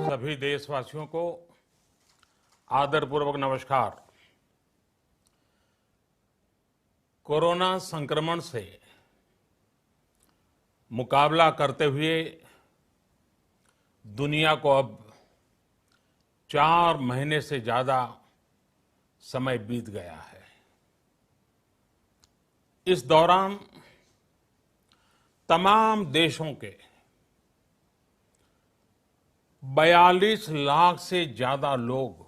सभी देशवासियों को आदरपूर्वक नमस्कार। कोरोना संक्रमण से मुकाबला करते हुए दुनिया को अब 4 महीने से ज्यादा समय बीत गया है। इस दौरान तमाम देशों के 42 लाख से ज्यादा लोग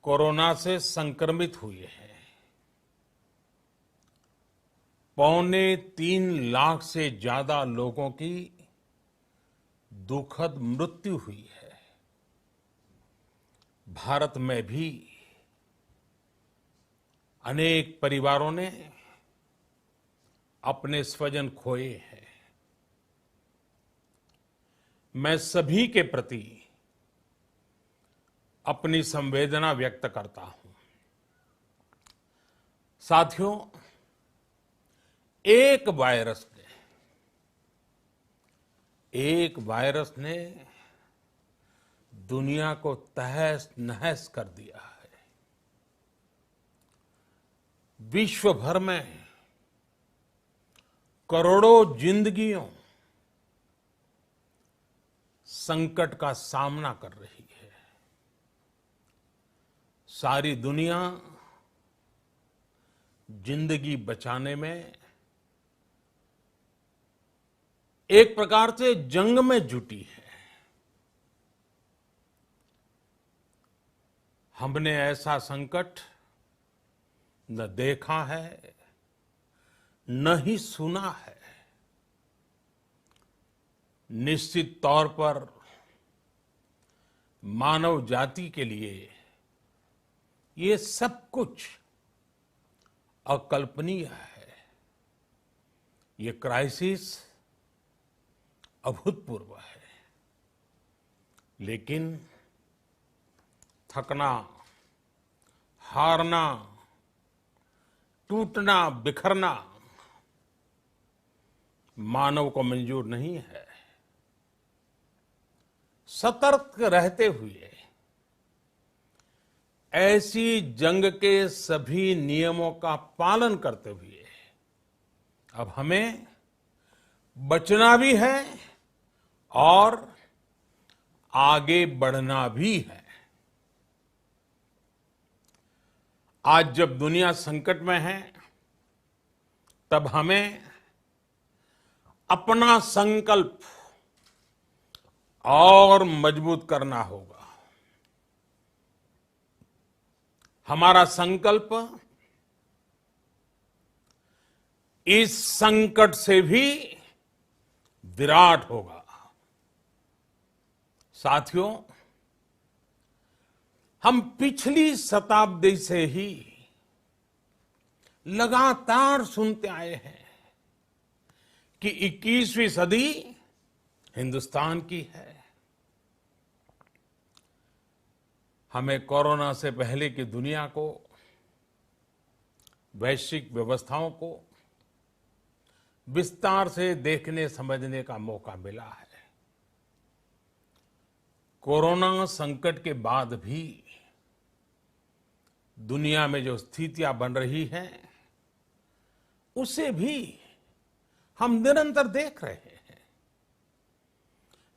कोरोना से संक्रमित हुए हैं। 2.25 लाख से ज्यादा लोगों की दुखद मृत्यु हुई है। भारत में भी अनेक परिवारों ने अपने स्वजन खोए हैं। मैं सभी के प्रति अपनी संवेदना व्यक्त करता हूं। साथियों, एक वायरस ने दुनिया को तहस नहस कर दिया है। विश्व भर में करोड़ों जिंदगियों संकट का सामना कर रही है। सारी दुनिया जिंदगी बचाने में एक प्रकार से जंग में जुटी है। हमने ऐसा संकट न देखा है, न ही सुना है। निश्चित तौर पर मानव जाति के लिए ये सब कुछ अकल्पनीय है। ये क्राइसिस अभूतपूर्व है। लेकिन थकना, हारना, टूटना, बिखरना मानव को मंजूर नहीं है। सतर्क रहते हुए ऐसी जंग के सभी नियमों का पालन करते हुए अब हमें बचना भी है और आगे बढ़ना भी है। आज जब दुनिया संकट में है, तब हमें अपना संकल्प और मजबूत करना होगा। हमारा संकल्प इस संकट से भी विराट होगा। साथियों, हम पिछली शताब्दी से ही लगातार सुनते आए हैं कि 21वीं सदी हिंदुस्तान की है। हमें कोरोना से पहले की दुनिया को, वैश्विक व्यवस्थाओं को विस्तार से देखने समझने का मौका मिला है। कोरोना संकट के बाद भी दुनिया में जो स्थितियां बन रही हैं, उसे भी हम निरंतर देख रहे हैं।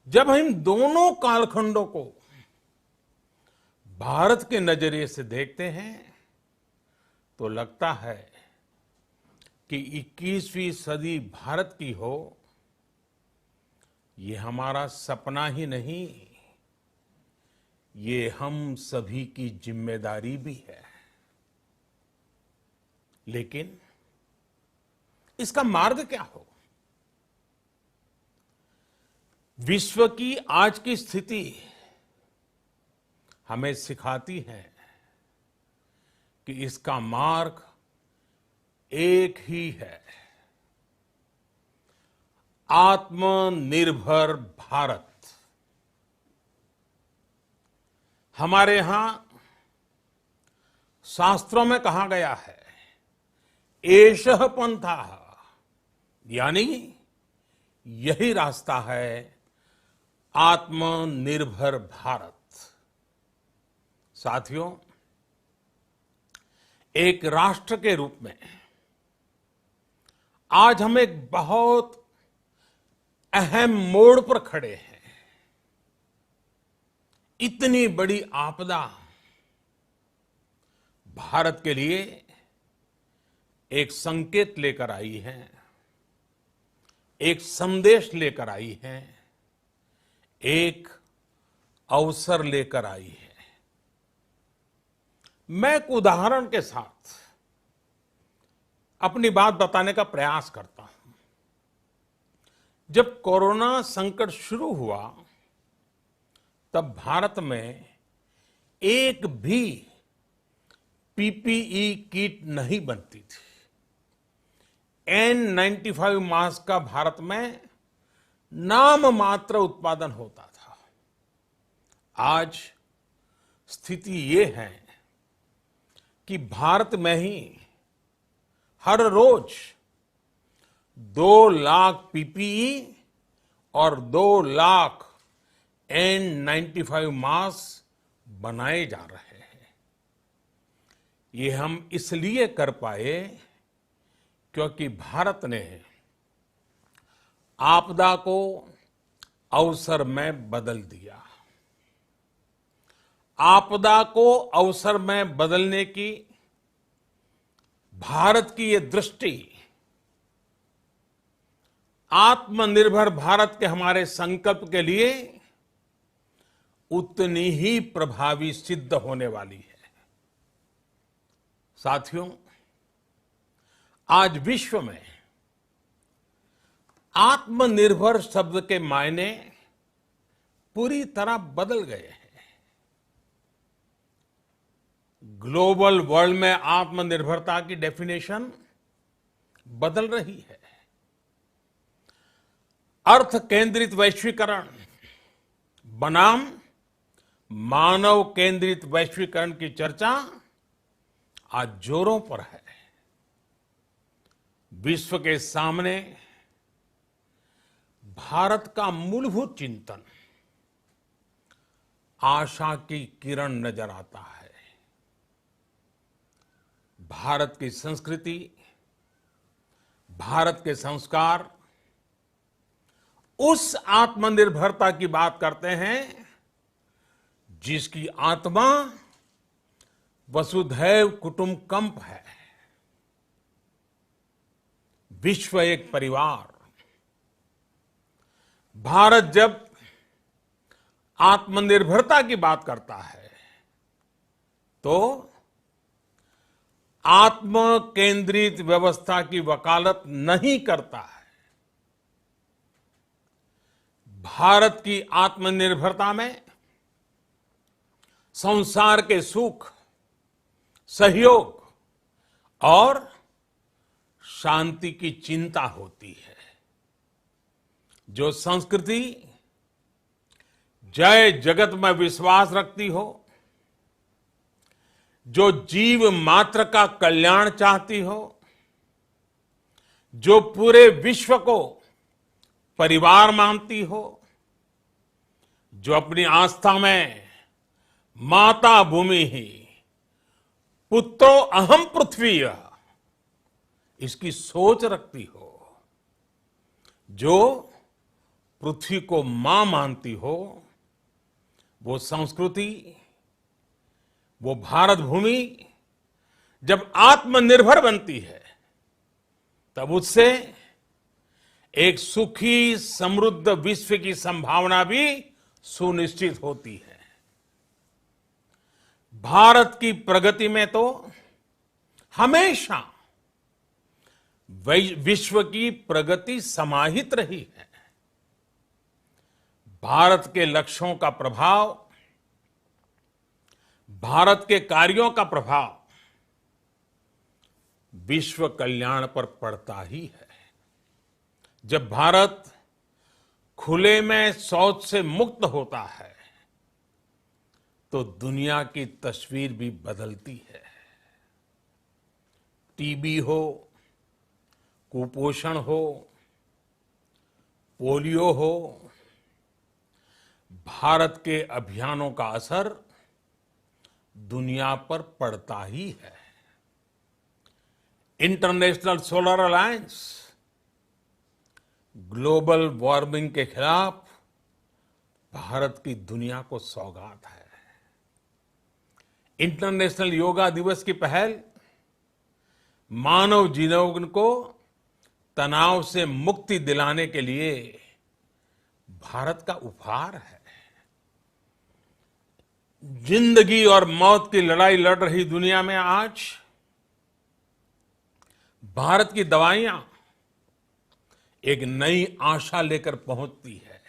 जब हम दोनों कालखंडों को भारत के नजरिए से देखते हैं तो लगता है कि 21वीं सदी भारत की हो, ये हमारा सपना ही नहीं, ये हम सभी की जिम्मेदारी भी है। लेकिन इसका मार्ग क्या हो? विश्व की आज की स्थिति हमें सिखाती है कि इसका मार्ग एक ही है, आत्मनिर्भर भारत। हमारे यहां शास्त्रों में कहा गया है, एषः पंथः, यानी यही रास्ता है आत्मनिर्भर भारत। साथियों, एक राष्ट्र के रूप में आज हम एक बहुत अहम मोड़ पर खड़े हैं। इतनी बड़ी आपदा भारत के लिए एक संकेत लेकर आई है, एक संदेश लेकर आई है, एक अवसर लेकर आई है। मैं एक उदाहरण के साथ अपनी बात बताने का प्रयास करता हूं। जब कोरोना संकट शुरू हुआ तब भारत में एक भी पीपीई किट नहीं बनती थी। N95 मास्क का भारत में नाम मात्र उत्पादन होता था। आज स्थिति ये है कि भारत में ही हर रोज 2 लाख पीपीई और 2 लाख N95 मास्क बनाए जा रहे हैं। ये हम इसलिए कर पाए क्योंकि भारत ने आपदा को अवसर में बदल दिया। आपदा को अवसर में बदलने की भारत की ये दृष्टि आत्मनिर्भर भारत के हमारे संकल्प के लिए उतनी ही प्रभावी सिद्ध होने वाली है। साथियों, आज विश्व में आत्मनिर्भर शब्द के मायने पूरी तरह बदल गए हैं। ग्लोबल वर्ल्ड में आत्मनिर्भरता की डेफिनेशन बदल रही है। अर्थ केंद्रित वैश्वीकरण बनाम मानव केंद्रित वैश्वीकरण की चर्चा आज जोरों पर है। विश्व के सामने भारत का मूलभूत चिंतन आशा की किरण नजर आता है। भारत की संस्कृति, भारत के संस्कार उस आत्मनिर्भरता की बात करते हैं जिसकी आत्मा वसुधैव कुटुंबकम है। विश्व एक परिवार। भारत जब आत्मनिर्भरता की बात करता है तो आत्म केंद्रित व्यवस्था की वकालत नहीं करता है। भारत की आत्मनिर्भरता में संसार के सुख, सहयोग और शांति की चिंता होती है। जो संस्कृति जय जगत में विश्वास रखती हो, जो जीव मात्र का कल्याण चाहती हो, जो पूरे विश्व को परिवार मानती हो, जो अपनी आस्था में माता भूमि ही पुत्रो अहम पृथ्वी इसकी सोच रखती हो, जो पृथ्वी को मां मानती हो, वो संस्कृति, वो भारत भूमि जब आत्मनिर्भर बनती है तब उससे एक सुखी समृद्ध विश्व की संभावना भी सुनिश्चित होती है। भारत की प्रगति में तो हमेशा विश्व की प्रगति समाहित रही है। भारत के लक्ष्यों का प्रभाव, भारत के कार्यों का प्रभाव विश्व कल्याण पर पड़ता ही है। जब भारत खुले में शौच से मुक्त होता है तो दुनिया की तस्वीर भी बदलती है। टीबी हो, कुपोषण हो, पोलियो हो, भारत के अभियानों का असर दुनिया पर पड़ता ही है। International solar alliance global warming के खिलाफ भारत की दुनिया को सौगात है। इंटरनेशनल योगा दिवस की पहल मानव जीवन को तनाव से मुक्ति दिलाने के लिए भारत का उपहार है। जिंदगी और मौत की लड़ाई लड़ रही दुनिया में आज भारत की दवाइयां एक नई आशा लेकर पहुंचती है।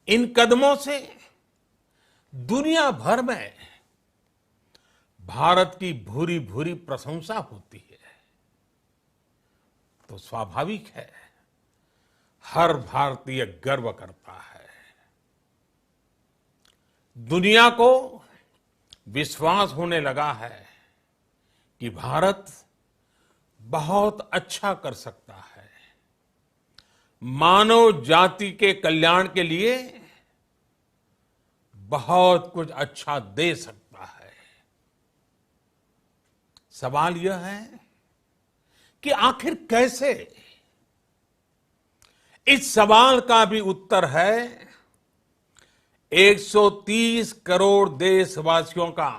इन कदमों से दुनिया भर में भारत की भूरी भूरी प्रशंसा होती है। तो स्वाभाविक है, हर भारतीय गर्व करता है। दुनिया को विश्वास होने लगा है कि भारत बहुत अच्छा कर सकता है, मानव जाति के कल्याण के लिए बहुत कुछ अच्छा दे सकता है। सवाल यह है कि आखिर कैसे? इस सवाल का भी उत्तर है 130 करोड़ देशवासियों का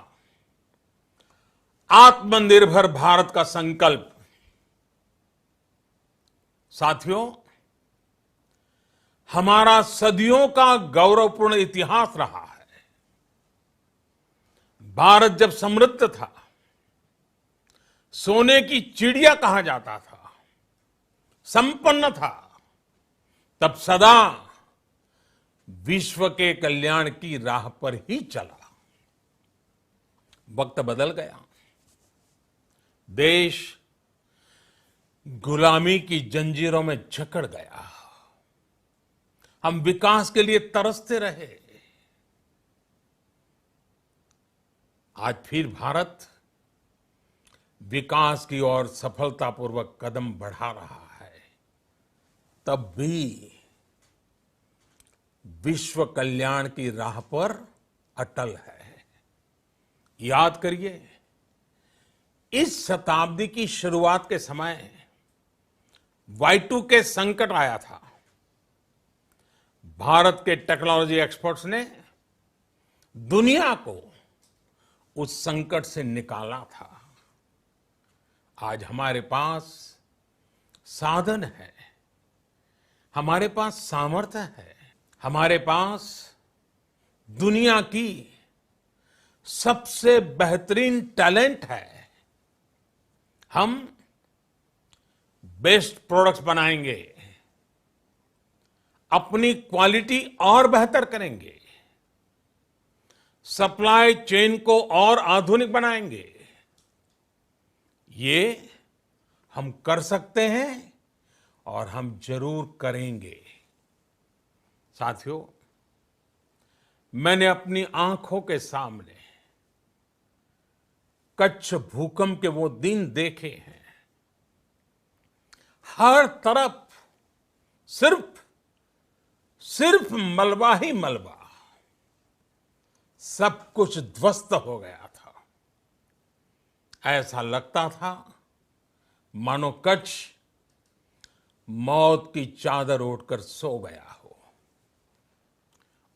आत्मनिर्भर भारत का संकल्प। साथियों, हमारा सदियों का गौरवपूर्ण इतिहास रहा है। भारत जब समृद्ध था, सोने की चिड़िया कहा जाता था, संपन्न था, तब सदा विश्व के कल्याण की राह पर ही चला। वक्त बदल गया, देश गुलामी की जंजीरों में जकड़ गया। हम विकास के लिए तरसते रहे। आज फिर भारत विकास की ओर सफलतापूर्वक कदम बढ़ा रहा है। तब भी विश्व कल्याण की राह पर अटल है। याद करिए, इस शताब्दी की शुरुआत के समय Y2K संकट आया था। भारत के टेक्नोलॉजी एक्सपर्ट्स ने दुनिया को उस संकट से निकाला था। आज हमारे पास साधन है, हमारे पास सामर्थ्य है, हमारे पास दुनिया की सबसे बेहतरीन टैलेंट है। हम बेस्ट प्रोडक्ट्स बनाएंगे, अपनी क्वालिटी और बेहतर करेंगे, सप्लाई चेन को और आधुनिक बनाएंगे। ये हम कर सकते हैं और हम जरूर करेंगे। साथियों, मैंने अपनी आंखों के सामने कच्छ भूकंप के वो दिन देखे हैं। हर तरफ सिर्फ मलबा ही मलबा, सब कुछ ध्वस्त हो गया था। ऐसा लगता था मानो कच्छ मौत की चादर ओढ़कर सो गया हो।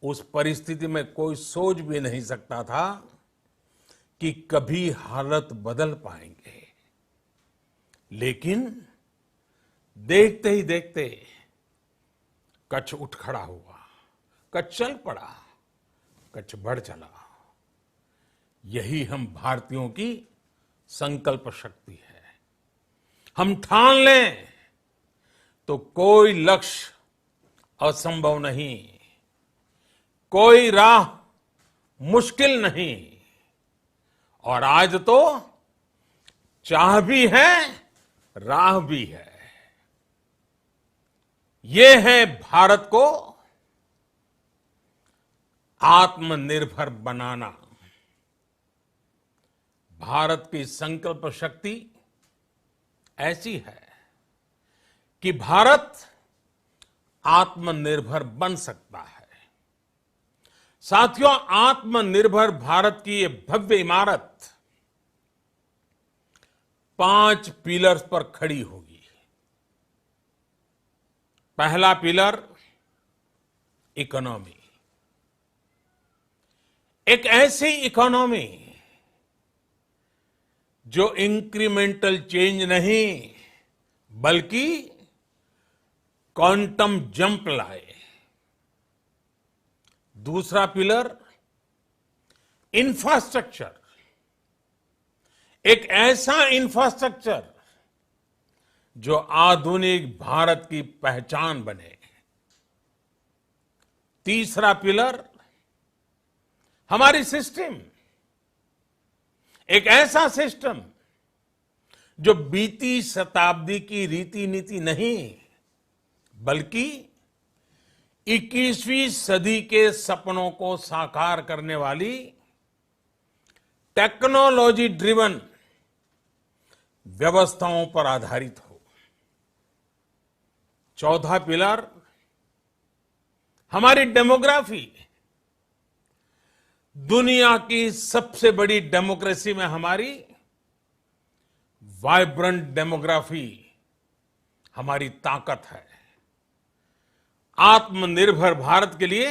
उस परिस्थिति में कोई सोच भी नहीं सकता था कि कभी हालत बदल पाएंगे। लेकिन देखते ही देखते कच्छ उठ खड़ा हुआ, कच्छ चल पड़ा, कच्छ बढ़ चला। यही हम भारतीयों की संकल्प शक्ति है। हम ठान लें तो कोई लक्ष्य असंभव नहीं, कोई राह मुश्किल नहीं। और आज तो चाह भी है, राह भी है। ये है भारत को आत्मनिर्भर बनाना। भारत की संकल्प शक्ति ऐसी है कि भारत आत्मनिर्भर बन सकता है। साथियों, आत्मनिर्भर भारत की ये भव्य इमारत 5 पिलर्स पर खड़ी होगी। पहला पिलर इकोनॉमी। एक ऐसी इकोनॉमी जो इंक्रीमेंटल चेंज नहीं बल्कि क्वांटम जंप लाए। दूसरा पिलर इंफ्रास्ट्रक्चर। एक ऐसा इंफ्रास्ट्रक्चर जो आधुनिक भारत की पहचान बने। तीसरा पिलर हमारी सिस्टम। एक ऐसा सिस्टम जो बीती शताब्दी की रीति नीति नहीं बल्कि 21वीं सदी के सपनों को साकार करने वाली टेक्नोलॉजी ड्रिवन व्यवस्थाओं पर आधारित हो। चौथा पिलर हमारी डेमोग्राफी। दुनिया की सबसे बड़ी डेमोक्रेसी में हमारी वाइब्रेंट डेमोग्राफी हमारी ताकत है। आत्मनिर्भर भारत के लिए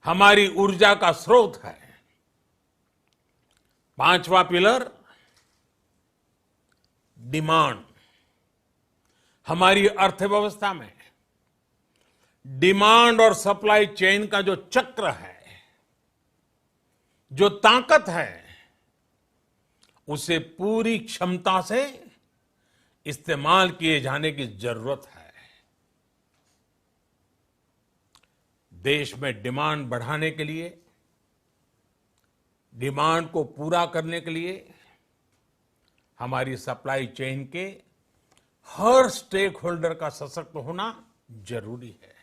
हमारी ऊर्जा का स्रोत है। पांचवा पिलर डिमांड। हमारी अर्थव्यवस्था में डिमांड और सप्लाई चेन का जो चक्र है, जो ताकत है, उसे पूरी क्षमता से इस्तेमाल किए जाने की जरूरत है। देश में डिमांड बढ़ाने के लिए, डिमांड को पूरा करने के लिए हमारी सप्लाई चेन के हर स्टेक होल्डर का सशक्त होना जरूरी है।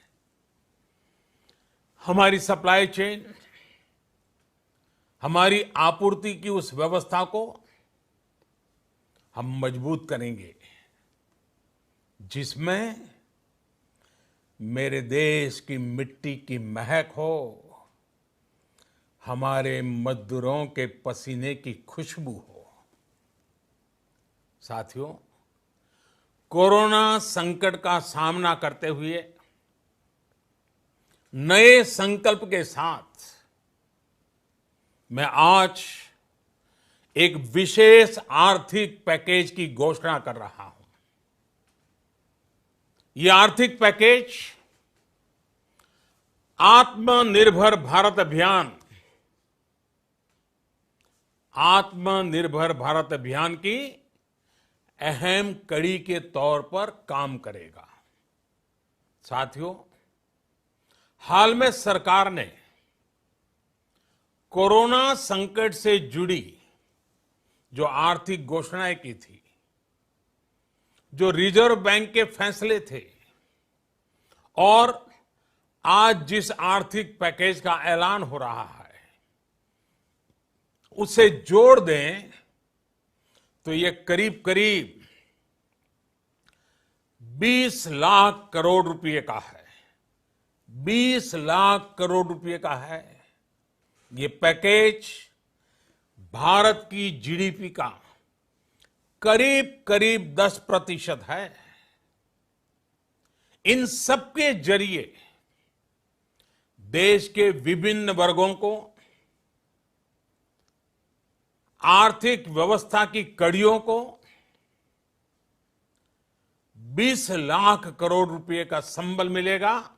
हमारी सप्लाई चेन, हमारी आपूर्ति की उस व्यवस्था को हम मजबूत करेंगे जिसमें मेरे देश की मिट्टी की महक हो, हमारे मजदूरों के पसीने की खुशबू हो। साथियों, कोरोना संकट का सामना करते हुए नए संकल्प के साथ मैं आज एक विशेष आर्थिक पैकेज की घोषणा कर रहा हूं। यह आर्थिक पैकेज आत्मनिर्भर भारत अभियान, आत्मनिर्भर भारत अभियान की अहम कड़ी के तौर पर काम करेगा। साथियों, हाल में सरकार ने कोरोना संकट से जुड़ी जो आर्थिक घोषणाएं की थी, जो रिजर्व बैंक के फैसले थे और आज जिस आर्थिक पैकेज का ऐलान हो रहा है, उसे जोड़ दें तो ये करीब करीब 20 लाख करोड़ रुपए का है। 20 लाख करोड़ रुपए का है। ये पैकेज भारत की जीडीपी का करीब करीब 10% है। इन सबके जरिए देश के विभिन्न वर्गों को आर्थिक व्यवस्था की कड़ियों को 20 लाख करोड़ रुपए का संबल मिलेगा,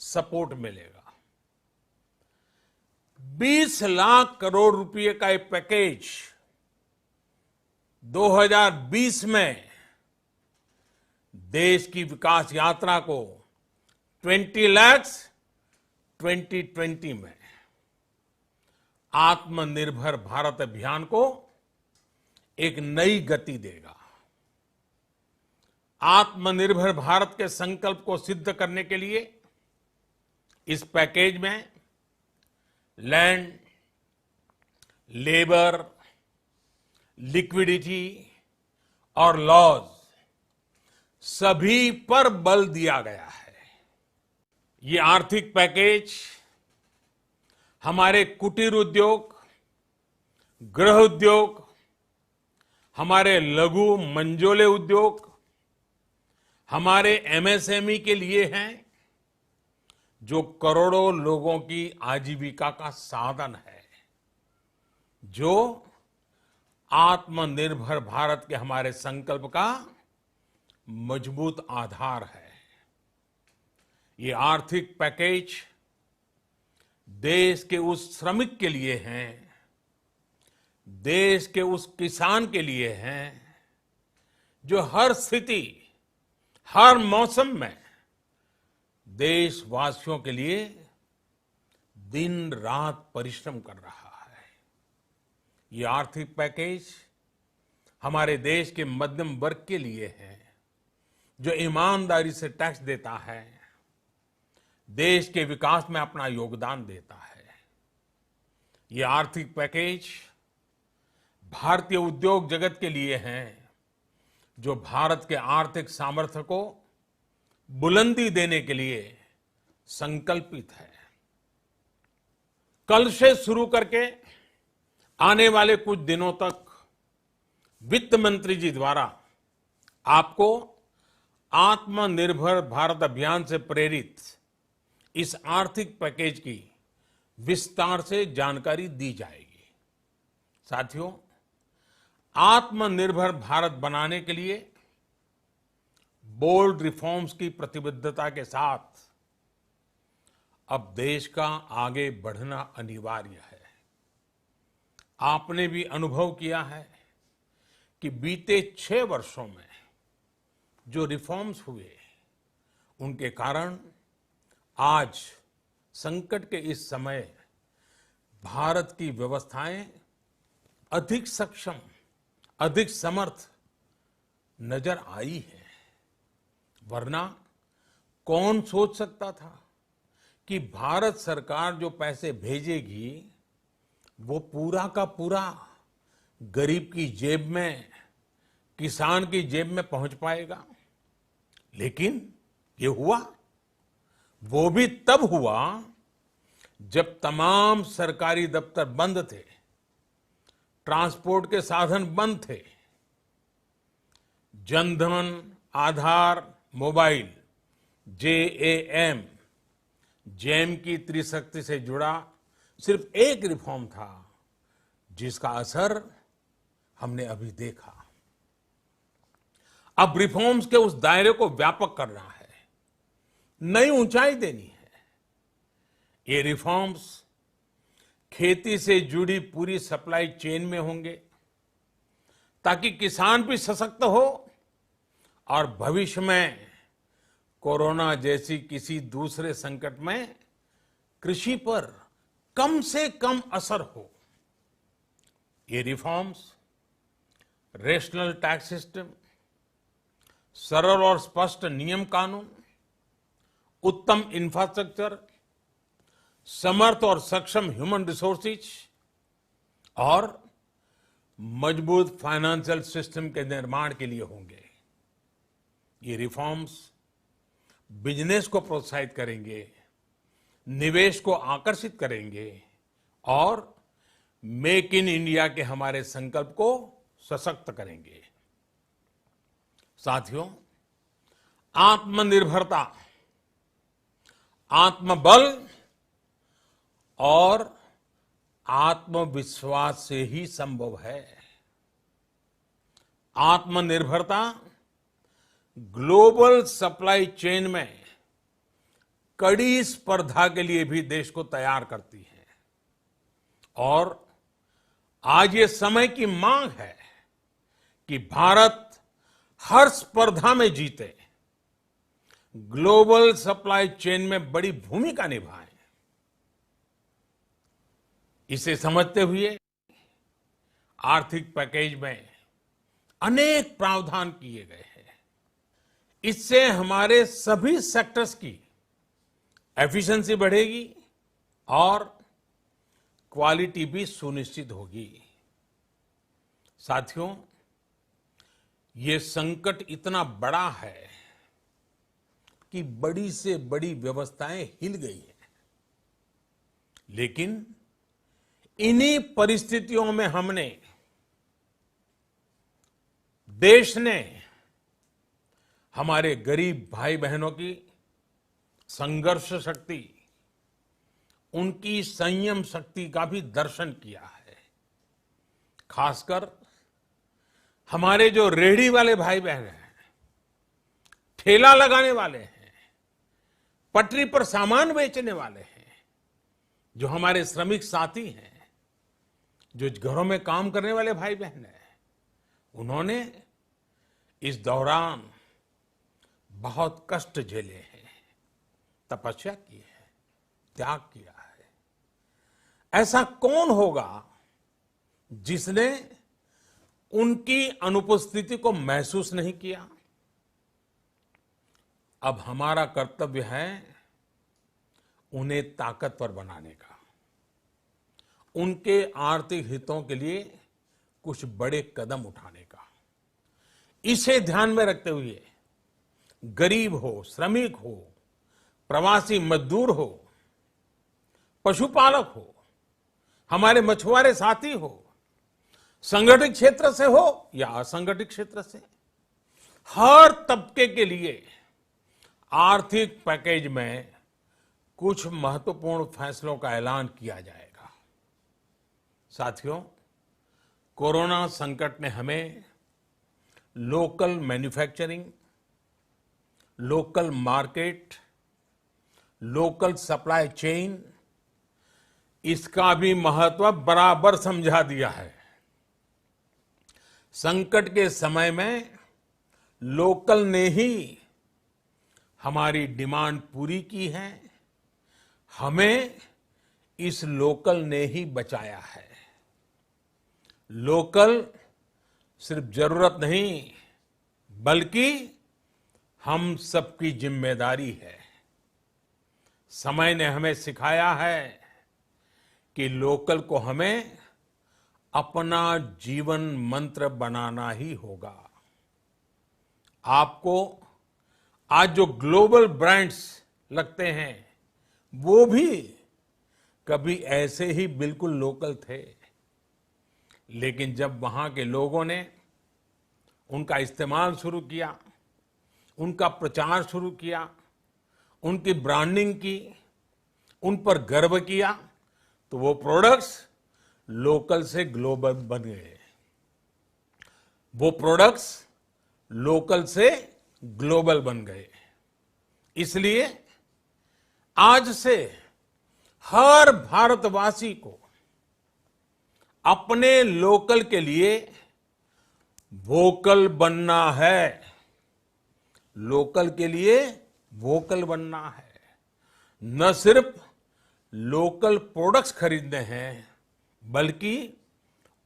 सपोर्ट मिलेगा। 20 लाख करोड़ रुपए का ये पैकेज 2020 में देश की विकास यात्रा को 20 लाख 2020 में आत्मनिर्भर भारत अभियान को एक नई गति देगा। आत्मनिर्भर भारत के संकल्प को सिद्ध करने के लिए इस पैकेज में लैंड, लेबर, लिक्विडिटी और लॉज सभी पर बल दिया गया है। ये आर्थिक पैकेज हमारे कुटीर उद्योग, गृह उद्योग, हमारे लघु मंझोले उद्योग, हमारे एमएसएमई के लिए हैं, जो करोड़ों लोगों की आजीविका का साधन है, जो आत्मनिर्भर भारत के हमारे संकल्प का मजबूत आधार है। ये आर्थिक पैकेज देश के उस श्रमिक के लिए हैं, देश के उस किसान के लिए हैं, जो हर स्थिति, हर मौसम में देशवासियों के लिए दिन रात परिश्रम कर रहा है। ये आर्थिक पैकेज हमारे देश के मध्यम वर्ग के लिए है, जो ईमानदारी से टैक्स देता है, देश के विकास में अपना योगदान देता है। ये आर्थिक पैकेज भारतीय उद्योग जगत के लिए है, जो भारत के आर्थिक सामर्थ्य को बुलंदी देने के लिए संकल्पित है। कल से शुरू करके आने वाले कुछ दिनों तक वित्त मंत्री जी द्वारा आपको आत्मनिर्भर भारत अभियान से प्रेरित इस आर्थिक पैकेज की विस्तार से जानकारी दी जाएगी। साथियों, आत्मनिर्भर भारत बनाने के लिए बोल्ड रिफॉर्म्स की प्रतिबद्धता के साथ अब देश का आगे बढ़ना अनिवार्य है। आपने भी अनुभव किया है कि बीते 6 वर्षों में जो रिफॉर्म्स हुए, उनके कारण आज संकट के इस समय भारत की व्यवस्थाएं अधिक सक्षम, अधिक समर्थ नजर आई है। वरना कौन सोच सकता था कि भारत सरकार जो पैसे भेजेगी वो पूरा का पूरा गरीब की जेब में, किसान की जेब में पहुंच पाएगा। लेकिन ये हुआ, वो भी तब हुआ जब तमाम सरकारी दफ्तर बंद थे, ट्रांसपोर्ट के साधन बंद थे, जनधन, आधार, मोबाइल, जेएएम, जैम की त्रिशक्ति से जुड़ा सिर्फ एक रिफॉर्म था, जिसका असर हमने अभी देखा। अब रिफॉर्म्स के उस दायरे को व्यापक करना है, नई ऊंचाई देनी है। ये रिफॉर्म्स खेती से जुड़ी पूरी सप्लाई चेन में होंगे, ताकि किसान भी सशक्त हो और भविष्य में कोरोना जैसी किसी दूसरे संकट में कृषि पर कम से कम असर हो। ये रिफॉर्म्स रेशनल टैक्स सिस्टम, सरल और स्पष्ट नियम कानून, उत्तम इंफ्रास्ट्रक्चर, समर्थ और सक्षम ह्यूमन रिसोर्सेज और मजबूत फाइनेंशियल सिस्टम के निर्माण के लिए होंगे। ये रिफॉर्म्स बिजनेस को प्रोत्साहित करेंगे, निवेश को आकर्षित करेंगे और मेक इन इंडिया के हमारे संकल्प को सशक्त करेंगे। साथियों, आत्मनिर्भरता, आत्मबल और आत्मविश्वास से ही संभव है। आत्मनिर्भरता ग्लोबल सप्लाई चेन में कड़ी स्पर्धा के लिए भी देश को तैयार करती है और आज ये समय की मांग है कि भारत हर स्पर्धा में जीते, ग्लोबल सप्लाई चेन में बड़ी भूमिका निभाए। इसे समझते हुए आर्थिक पैकेज में अनेक प्रावधान किए गए हैं। इससे हमारे सभी सेक्टर्स की एफिशिएंसी बढ़ेगी और क्वालिटी भी सुनिश्चित होगी। साथियों, ये संकट इतना बड़ा है कि बड़ी से बड़ी व्यवस्थाएं हिल गई हैं, लेकिन इन्हीं परिस्थितियों में हमने, देश ने हमारे गरीब भाई बहनों की संघर्ष शक्ति, उनकी संयम शक्ति का भी दर्शन किया है। खासकर हमारे जो रेहड़ी वाले भाई बहन हैं, ठेला लगाने वाले हैं, पटरी पर सामान बेचने वाले हैं, जो हमारे श्रमिक साथी हैं, जो घरों में काम करने वाले भाई बहन हैं, उन्होंने इस दौरान बहुत कष्ट झेले हैं, तपस्या की है, त्याग किया है। ऐसा कौन होगा जिसने उनकी अनुपस्थिति को महसूस नहीं किया? अब हमारा कर्तव्य है उन्हें ताकतवर बनाने का, उनके आर्थिक हितों के लिए कुछ बड़े कदम उठाने का। इसे ध्यान में रखते हुए गरीब हो, श्रमिक हो, प्रवासी मजदूर हो, पशुपालक हो, हमारे मछुआरे साथी हो, संगठित क्षेत्र से हो या असंगठित क्षेत्र से, हर तबके के लिए आर्थिक पैकेज में कुछ महत्वपूर्ण फैसलों का ऐलान किया जाएगा। साथियों, कोरोना संकट ने हमें local manufacturing, local market, local supply chain, इसका भी महत्व बराबर समझा दिया है। संकट के समय में लोकल ने ही हमारी डिमांड पूरी की है, हमें इस लोकल ने ही बचाया है। लोकल सिर्फ जरूरत नहीं, बल्कि हम सबकी जिम्मेदारी है। समय ने हमें सिखाया है कि लोकल को हमें अपना जीवन मंत्र बनाना ही होगा। आपको आज जो ग्लोबल ब्रांड्स लगते हैं, वो भी कभी ऐसे ही बिल्कुल लोकल थे, लेकिन जब वहां के लोगों ने उनका इस्तेमाल शुरू किया, उनका प्रचार शुरू किया, उनकी ब्रांडिंग की, उन पर गर्व किया, तो वो प्रोडक्ट्स लोकल से ग्लोबल बन गए। वो प्रोडक्ट्स लोकल से ग्लोबल बन गए। इसलिए आज से हर भारतवासी को अपने लोकल के लिए वोकल बनना है। लोकल के लिए वोकल बनना है। न सिर्फ लोकल प्रोडक्ट्स खरीदने हैं, बल्कि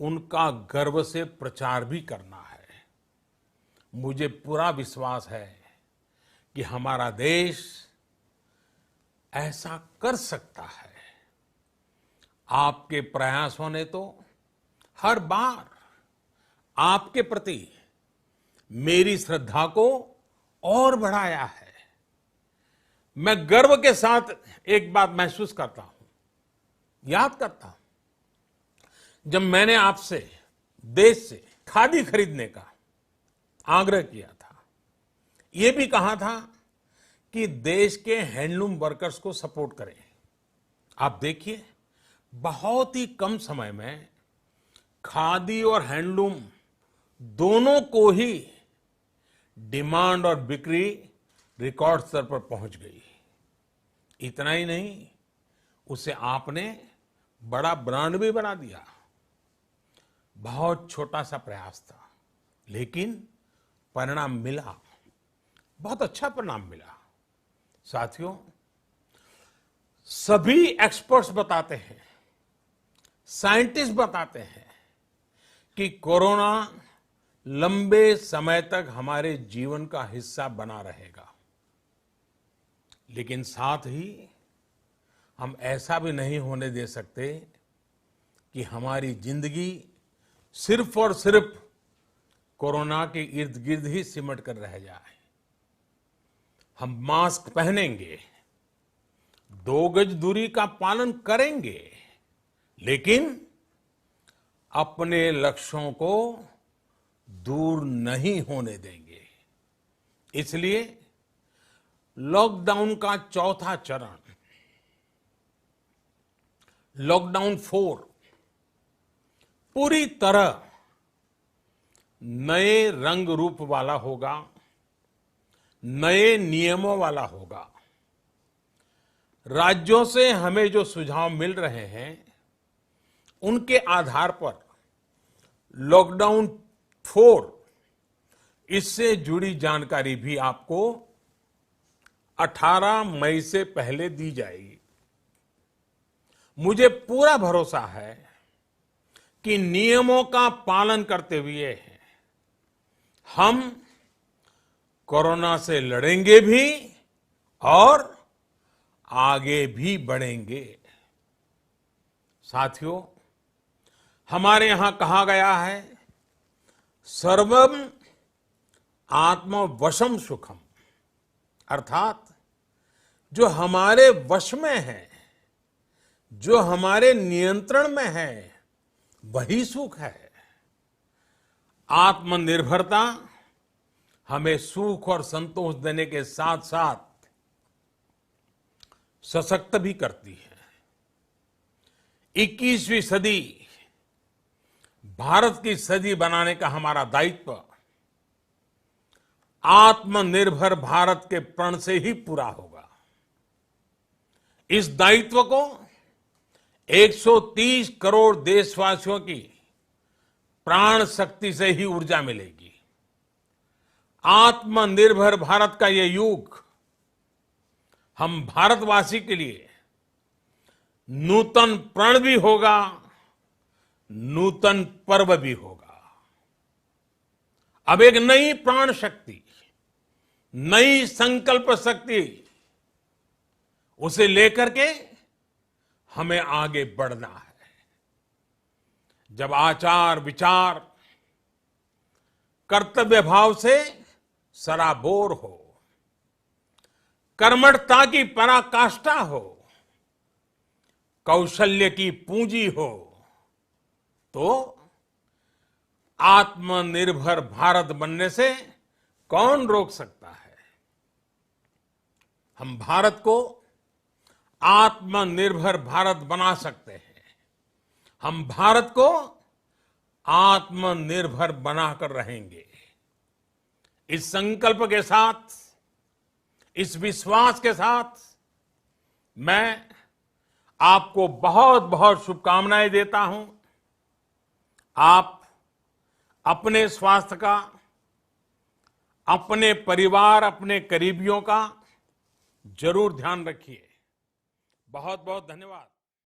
उनका गर्व से प्रचार भी करना है। मुझे पूरा विश्वास है कि हमारा देश ऐसा कर सकता है। आपके प्रयासों ने तो हर बार आपके प्रति मेरी श्रद्धा को और बढ़ाया है। मैं गर्व के साथ एक बात महसूस करता हूं, याद करता हूं, जब मैंने आपसे देश से खादी खरीदने का आग्रह किया था, यह भी कहा था कि देश के हैंडलूम वर्कर्स को सपोर्ट करें। आप देखिए, बहुत ही कम समय में खादी और हैंडलूम दोनों को ही डिमांड और बिक्री रिकॉर्ड स्तर पर पहुंच गई। इतना ही नहीं, उसे आपने बड़ा ब्रांड भी बना दिया। बहुत छोटा सा प्रयास था, लेकिन परिणाम मिला, बहुत अच्छा परिणाम मिला। साथियों, सभी एक्सपर्ट्स बताते हैं, साइंटिस्ट बताते हैं कि कोरोना लंबे समय तक हमारे जीवन का हिस्सा बना रहेगा। लेकिन साथ ही हम ऐसा भी नहीं होने दे सकते कि हमारी जिंदगी सिर्फ और सिर्फ कोरोना के इर्द गिर्द ही सिमट कर रह जाए। हम मास्क पहनेंगे, 2 गज दूरी का पालन करेंगे, लेकिन अपने लक्ष्यों को दूर नहीं होने देंगे। इसलिए लॉकडाउन का चौथा चरण, लॉकडाउन 4, पूरी तरह नए रंग रूप वाला होगा, नए नियमों वाला होगा। राज्यों से हमें जो सुझाव मिल रहे हैं, उनके आधार पर लॉकडाउन 4, इससे जुड़ी जानकारी भी आपको 18 मई से पहले दी जाएगी। मुझे पूरा भरोसा है कि नियमों का पालन करते हुए हम कोरोना से लड़ेंगे भी और आगे भी बढ़ेंगे। साथियों, हमारे यहां कहा गया है, सर्वम आत्मवशम सुखम, अर्थात जो हमारे वश में है, जो हमारे नियंत्रण में है, वही सुख है। आत्मनिर्भरता हमें सुख और संतोष देने के साथ साथ सशक्त भी करती है। 21वीं सदी भारत की सदी बनाने का हमारा दायित्व आत्मनिर्भर भारत के प्रण से ही पूरा होगा। इस दायित्व को 130 करोड़ देशवासियों की प्राण शक्ति से ही ऊर्जा मिलेगी। आत्मनिर्भर भारत का ये युग हम भारतवासी के लिए नूतन प्रण भी होगा, नूतन पर्व भी होगा। अब एक नई प्राण शक्ति, नई संकल्प शक्ति, उसे लेकर के हमें आगे बढ़ना है। जब आचार विचार कर्तव्य भाव से सराबोर हो, कर्मठता की पराकाष्ठा हो, कौशल्य की पूंजी हो, तो आत्मनिर्भर भारत बनने से कौन रोक सकता है। हम भारत को आत्मनिर्भर भारत बना सकते हैं। हम भारत को आत्मनिर्भर बनाकर रहेंगे। इस संकल्प के साथ, इस विश्वास के साथ मैं आपको बहुत बहुत शुभकामनाएं देता हूं। आप अपने स्वास्थ्य का, अपने परिवार, अपने करीबियों का जरूर ध्यान रखिए। बहुत बहुत धन्यवाद।